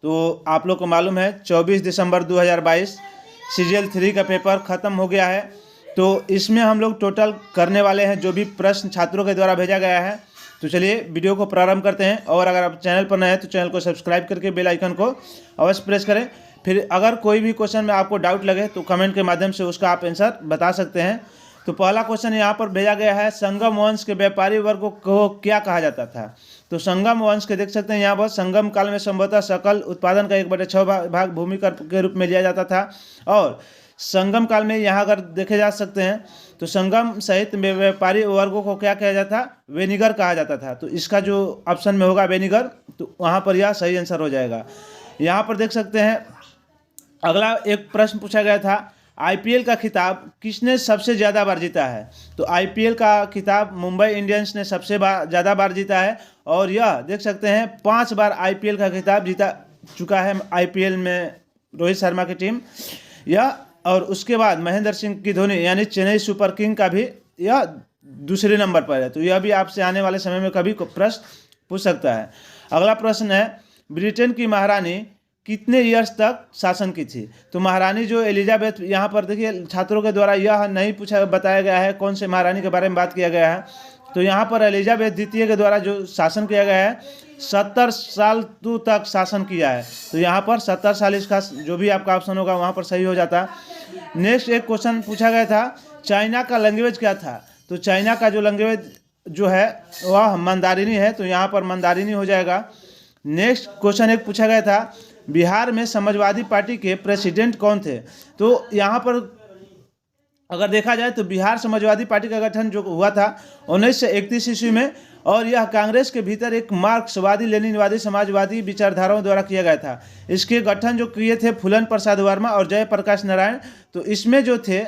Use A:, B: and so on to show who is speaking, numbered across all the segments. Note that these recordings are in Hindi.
A: तो आप लोग को मालूम है 24 दिसंबर 2022 सीजीएल 3 का पेपर ख़त्म हो गया है। तो इसमें हम लोग टोटल करने वाले हैं जो भी प्रश्न छात्रों के द्वारा भेजा गया है। तो चलिए वीडियो को प्रारंभ करते हैं। और अगर आप चैनल पर नए हैं तो चैनल को सब्सक्राइब करके बेल आइकन को अवश्य प्रेस करें। फिर अगर कोई भी क्वेश्चन में आपको डाउट लगे तो कमेंट के माध्यम से उसका आप आंसर बता सकते हैं। तो पहला क्वेश्चन यहाँ पर भेजा गया है, संगम वंश के व्यापारी वर्ग को क्या कहा जाता था। तो संगम वंश के देख सकते हैं यहाँ पर, संगम काल में संभवतः सकल उत्पादन का 1/6 भाग भूमि कर के रूप में लिया जाता था। और संगम काल में यहाँ अगर देखे जा सकते हैं तो संगम सहित व्यापारी वर्गों को क्या कहा जाता था, वेनिगर कहा जाता था। तो इसका जो ऑप्शन में होगा वेनिगर, तो वहाँ पर यह सही आंसर हो जाएगा। यहाँ पर देख सकते हैं अगला एक प्रश्न पूछा गया था, आईपीएल का खिताब किसने सबसे ज़्यादा बार जीता है। तो आईपीएल का खिताब मुंबई इंडियंस ने सबसे ज़्यादा बार जीता है। और यह देख सकते हैं 5 बार आईपीएल का खिताब जीता चुका है आईपीएल में रोहित शर्मा की टीम यह। और उसके बाद महेंद्र सिंह की धोनी यानी चेन्नई सुपर किंग का भी यह दूसरे नंबर पर है। तो यह भी आपसे आने वाले समय में कभी प्रश्न पूछ सकता है। अगला प्रश्न है, ब्रिटेन की महारानी कितने ईयर्स तक शासन की थी। तो महारानी जो एलिजाबेथ, यहाँ पर देखिए छात्रों के द्वारा यह नहीं बताया गया है कौन से महारानी के बारे में बात किया गया है। तो यहाँ पर एलिजाबेथ द्वितीय के द्वारा जो शासन किया गया है 70 साल तक शासन किया है। तो यहाँ पर 70 साल इसका जो भी आपका ऑप्शन होगा वहाँ पर सही हो जाता। नेक्स्ट एक क्वेश्चन पूछा गया था, चाइना का लैंग्वेज क्या था। तो चाइना का जो लैंग्वेज जो है वह मंदारिनी है। तो यहाँ पर मंदारिनी हो जाएगा। नेक्स्ट क्वेश्चन एक पूछा गया था, बिहार में समाजवादी पार्टी के प्रेसिडेंट कौन थे। तो यहाँ पर अगर देखा जाए तो बिहार समाजवादी पार्टी का गठन जो हुआ था 1931 ईस्वी में। और यह कांग्रेस के भीतर एक मार्क्सवादी लेनिनवादी समाजवादी विचारधाराओं द्वारा किया गया था। इसके गठन जो किए थे फूलन प्रसाद वर्मा और जयप्रकाश नारायण। तो इसमें जो थे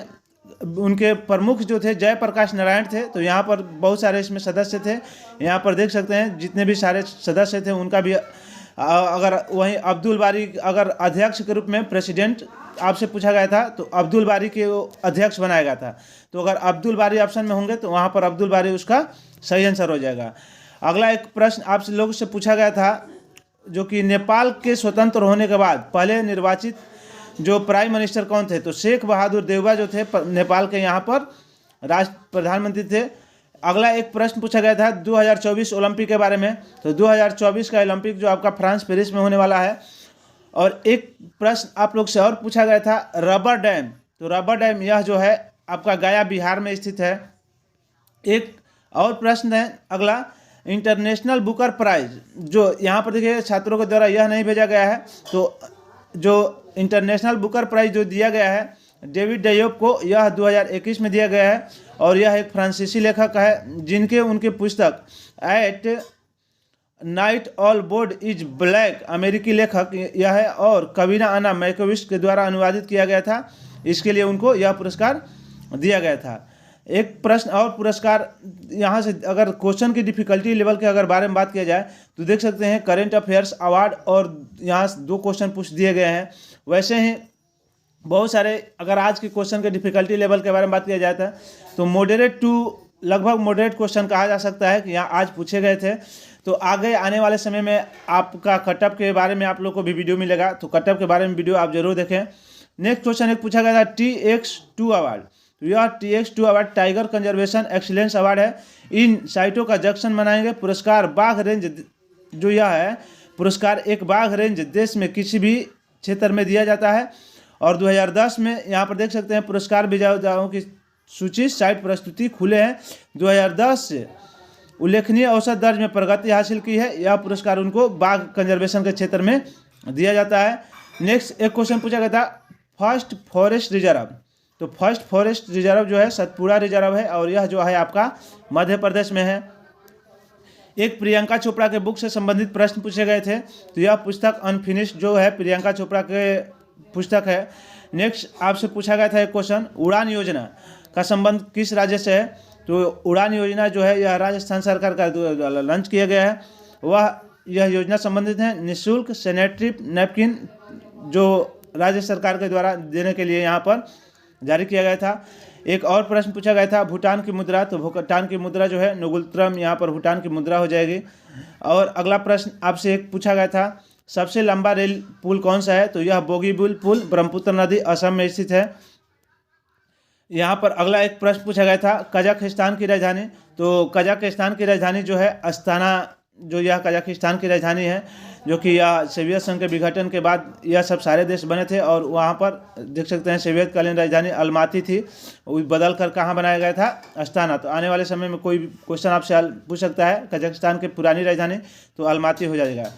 A: उनके प्रमुख जो थे जयप्रकाश नारायण थे। तो यहाँ पर बहुत सारे इसमें सदस्य थे। यहाँ पर देख सकते हैं जितने भी सारे सदस्य थे उनका भी अगर वहीं अब्दुल बारी अगर अध्यक्ष के रूप में प्रेसिडेंट आपसे पूछा गया था तो अब्दुल बारी के अध्यक्ष बनाया गया था। तो अगर अब्दुल बारी ऑप्शन में होंगे तो वहाँ पर अब्दुल बारी उसका सही आंसर हो जाएगा। अगला एक प्रश्न आपसे लोगों से पूछा गया था जो कि नेपाल के स्वतंत्र होने के बाद पहले निर्वाचित जो प्राइम मिनिस्टर कौन थे। तो शेख बहादुर देउबा जो थे नेपाल के यहाँ पर प्रधानमंत्री थे। अगला एक प्रश्न पूछा गया था 2024 ओलंपिक के बारे में। तो 2024 का ओलंपिक जो आपका फ्रांस पेरिस में होने वाला है। और एक प्रश्न आप लोग से और पूछा गया था, रबर डैम। तो रबर डैम यह जो है आपका गया बिहार में स्थित है। एक और प्रश्न है अगला, इंटरनेशनल बुकर प्राइज जो यहाँ पर देखिए छात्रों के द्वारा यह नहीं भेजा गया है। तो जो इंटरनेशनल बुकर प्राइज जो दिया गया है डेविड डयोब को, यह 2021 में दिया गया है। और यह एक फ्रांसीसी लेखक है जिनके उनके पुस्तक at night all board is black, अमेरिकी लेखक यह है। और कविना अन्ना मैकोविच के द्वारा अनुवादित किया गया था। इसके लिए उनको यह पुरस्कार दिया गया था। एक प्रश्न और पुरस्कार यहाँ से अगर क्वेश्चन की डिफिकल्टी लेवल के अगर बारे में बात किया जाए तो देख सकते हैं करेंट अफेयर्स अवार्ड, और यहाँ 2 क्वेश्चन पूछ दिए गए हैं। वैसे ही बहुत सारे अगर आज के क्वेश्चन के डिफिकल्टी लेवल के बारे में बात किया जाता है तो मॉडरेट टू लगभग मॉडरेट क्वेश्चन कहा जा सकता है कि यहाँ आज पूछे गए थे। तो आगे आने वाले समय में आपका कटअप के बारे में आप लोग को भी वीडियो मिलेगा। तो कटअप के बारे में वीडियो आप जरूर देखें। नेक्स्ट क्वेश्चन एक पूछा गया था TX2 अवार्ड। तो यह TX2 award tiger conservation excellence award है। इन साइटों का जंक्शन मनाएंगे। पुरस्कार बाघ रेंज जो यह है पुरस्कार एक बाघ रेंज देश में किसी भी क्षेत्र में दिया जाता है। और 2010 में यहाँ पर देख सकते हैं पुरस्कार विजेताओं की सूची साइट प्रस्तुति खुले हैं। 2010 से उल्लेखनीय औसत दर्ज में प्रगति हासिल की है। यह पुरस्कार उनको बाघ कंजर्वेशन के क्षेत्र में दिया जाता है। नेक्स्ट एक क्वेश्चन पूछा गया था, फर्स्ट फॉरेस्ट रिजर्व। तो फर्स्ट फॉरेस्ट रिजर्व जो है सतपुड़ा रिजर्व है और यह जो है आपका मध्य प्रदेश में है। एक प्रियंका चोपड़ा के बुक से संबंधित प्रश्न पूछे गए थे। तो यह पुस्तक अनफिनिश्ड जो है प्रियंका चोपड़ा के पुस्तक है। नेक्स्ट आपसे पूछा गया था एक क्वेश्चन, उड़ान योजना का संबंध किस राज्य से है। तो उड़ान योजना जो है यह राजस्थान सरकार का लॉन्च किया गया है। यह योजना संबंधित है निःशुल्क सैनिटरी नैपकिन जो राज्य सरकार के द्वारा देने के लिए यहाँ पर जारी किया गया था। एक और प्रश्न पूछा गया था भूटान की मुद्रा। तो भूटान की मुद्रा जो है नोगुलत्रम, यहाँ पर भूटान की मुद्रा हो जाएगी। और अगला प्रश्न आपसे एक पूछा गया था सबसे लंबा रेल पुल कौन सा है? तो यह बोगीबील पुल ब्रह्मपुत्र नदी असम में स्थित है। यहाँ पर अगला एक प्रश्न पूछा गया था, कजाकिस्तान की राजधानी। तो कजाकिस्तान की राजधानी जो है अस्ताना, जो यह कजाकिस्तान की राजधानी है, जो कि यह सोवियत संघ के विघटन के बाद यह सब सारे देश बने थे। और वहाँ पर देख सकते हैं सोवियत कालीन राजधानी अलमाती थी, वो बदल कर कहाँ बनाया गया था? अस्ताना। तो आने वाले समय में कोई क्वेश्चन आपसे पूछ सकता है कजाकिस्तान की पुरानी राजधानी, तो अलमाती हो जाएगा।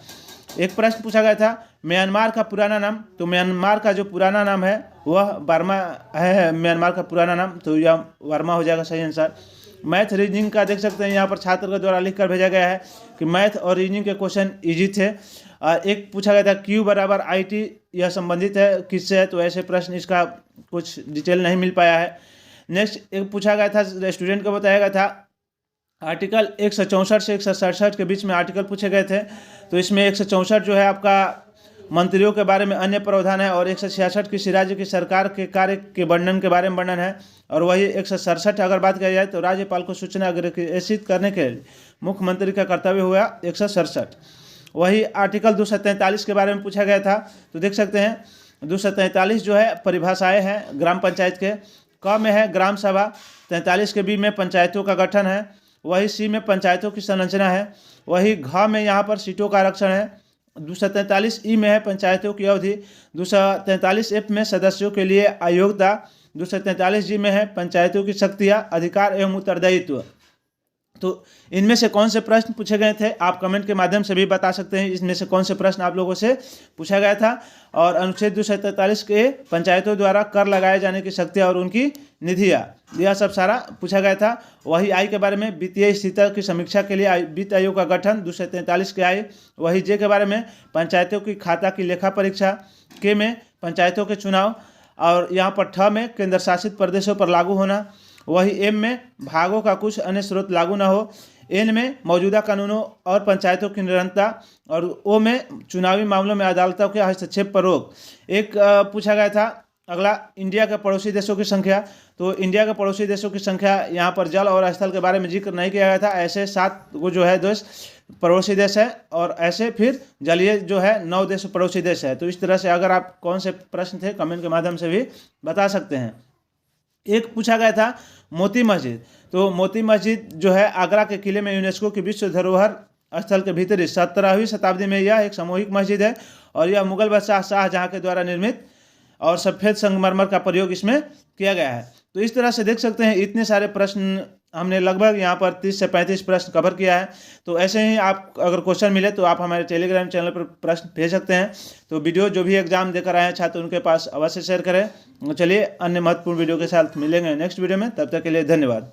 A: एक प्रश्न पूछा गया था, म्यांमार का पुराना नाम। तो म्यांमार का जो पुराना नाम है वह बर्मा है। म्यांमार का पुराना नाम, तो यह वर्मा हो जाएगा सही आंसर। मैथ रीजनिंग का देख सकते हैं यहाँ पर छात्र के द्वारा लिख कर भेजा गया है कि मैथ और रीजनिंग के क्वेश्चन इजी थे। एक पूछा गया था Q बराबर IT, यह संबंधित है किससे है? तो ऐसे प्रश्न इसका कुछ डिटेल नहीं मिल पाया है। नेक्स्ट एक पूछा गया था, स्टूडेंट को बताया गया था, आर्टिकल 164 से 167 के बीच में आर्टिकल पूछे गए थे। तो इसमें 164 जो है आपका मंत्रियों के बारे में अन्य प्रावधान है, और 166 किसी राज्य की सरकार के कार्य के वर्णन के बारे में वर्णन है। और वही 167 अगर बात की जाए तो राज्यपाल को सूचना अग्रेषित करने के लिए मुख्यमंत्री का कर्तव्य हुआ 167। वही आर्टिकल 243 के बारे में पूछा गया था। तो देख सकते हैं 243 जो है परिभाषाएं हैं ग्राम पंचायत के। क में है ग्राम सभा, 43 के बी में पंचायतों का गठन है, वही सी में पंचायतों की संरचना है, वही घ में यहाँ पर सीटों का आरक्षण है, 243 ई में है पंचायतों की अवधि, 243 एफ में सदस्यों के लिए अयोग्यता, 243 जी में है पंचायतों की शक्तियाँ, अधिकार एवं उत्तरदायित्व। तो इनमें से कौन से प्रश्न पूछे गए थे आप कमेंट के माध्यम से भी बता सकते हैं, इसमें से कौन से प्रश्न आप लोगों से पूछा गया था। और अनुच्छेद 243 के पंचायतों द्वारा कर लगाए जाने की शक्तियाँ और उनकी निधियाँ, यह सब सारा पूछा गया था। वही आई के बारे में वित्तीय स्थिति की समीक्षा के लिए वित्त आयोग का गठन, 243 के आई। वही जे के बारे में पंचायतों की खाता की लेखा परीक्षा, के में पंचायतों के चुनाव, और यहाँ पर ठ में केंद्र शासित प्रदेशों पर लागू होना, वही एम में भागों का कुछ अन्य स्रोत लागू न हो, एन में मौजूदा कानूनों और पंचायतों की निरंतरता, और ओ में चुनावी मामलों में अदालतों के हस्तक्षेप पर रोक। एक पूछा गया था अगला, इंडिया के पड़ोसी देशों की संख्या। तो इंडिया के पड़ोसी देशों की संख्या, यहाँ पर जल और स्थल के बारे में जिक्र नहीं किया गया था। ऐसे 7 वो जो है देश पड़ोसी देश है, और ऐसे फिर जलीय जो है 9 देश पड़ोसी देश है। तो इस तरह से अगर आप कौन से प्रश्न थे कमेंट के माध्यम से भी बता सकते हैं। एक पूछा गया था मोती मस्जिद। तो मोती मस्जिद जो है आगरा के किले में यूनेस्को की विश्व धरोहर स्थल के भीतर 17वीं शताब्दी में यह एक सामूहिक मस्जिद है, और यह मुगल बादशाह शाहजहां के द्वारा निर्मित और सफ़ेद संगमरमर का प्रयोग इसमें किया गया है। तो इस तरह से देख सकते हैं इतने सारे प्रश्न हमने लगभग यहाँ पर 30 से 35 प्रश्न कवर किया है। तो ऐसे ही आप अगर क्वेश्चन मिले तो आप हमारे टेलीग्राम चैनल पर प्रश्न भेज सकते हैं। तो वीडियो जो भी एग्जाम देकर आए हैं छात्र उनके पास अवश्य शेयर करें। चलिए अन्य महत्वपूर्ण वीडियो के साथ मिलेंगे नेक्स्ट वीडियो में, तब तक के लिए धन्यवाद।